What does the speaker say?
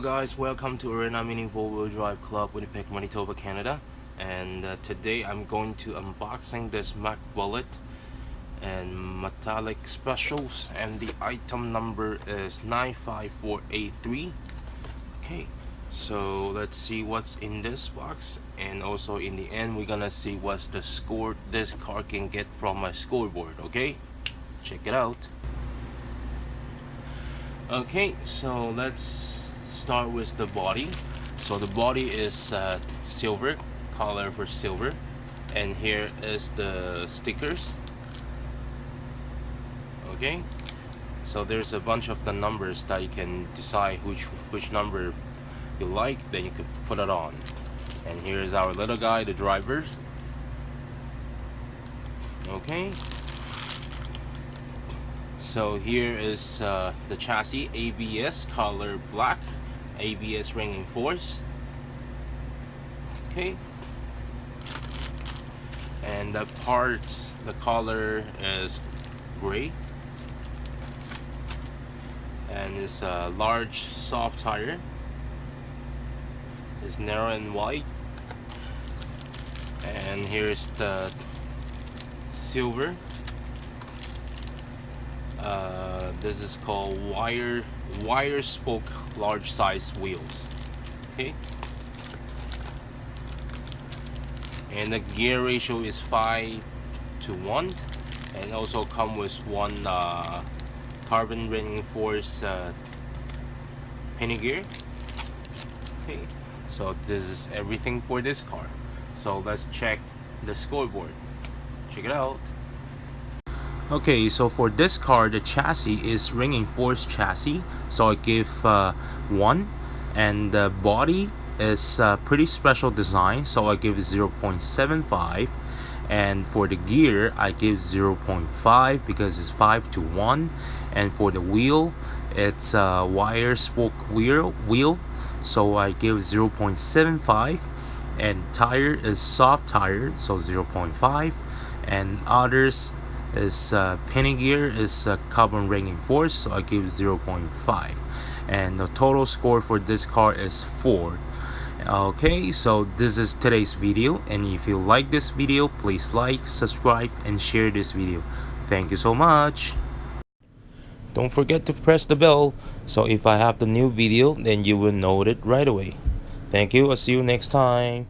Hello guys, welcome to Arena Mini 4-Wheel Drive Club, Winnipeg, Manitoba, Canada. And today I'm going to unboxing this mach bullet and metallic specials, and the item number is 95483. Okay, so let's see what's in this box, and also in the end we're gonna see what's the score this car can get from my scoreboard. Okay, check it out. Okay, so let's start with the body. So the body is silver, color for silver, and here is the stickers. Okay, so there's a bunch of the numbers that you can decide which number you like, then you can put it on. And here's our little guy, the drivers. Okay, so here is the chassis, ABS color black, ABS ring force. Okay, and the parts, the color is gray, and it's a large soft tire. It's narrow and wide. And here's the silver. This is called wire spoke large size wheels. Okay, and the gear ratio is 5:1, and also come with one carbon reinforced penny gear. Okay, so this is everything for this car. So let's check the scoreboard. Check it out. Okay, so for this car, the chassis is reinforced chassis, so I give 1, and the body is pretty special design, so I give 0.75, and for the gear I give 0.5 because it's 5:1, and for the wheel it's a wire spoke wheel, so I give 0.75, and tire is soft tire, so 0.5, and others is penny gear is carbon reinforced, so I give 0.5, and the total score for this car is 4. Okay, so this is today's video, and if you like this video, please like, subscribe, and share this video. Thank you so much. Don't forget to press the bell, so if I have the new video, then you will know it right away. Thank you. I'll see you next time.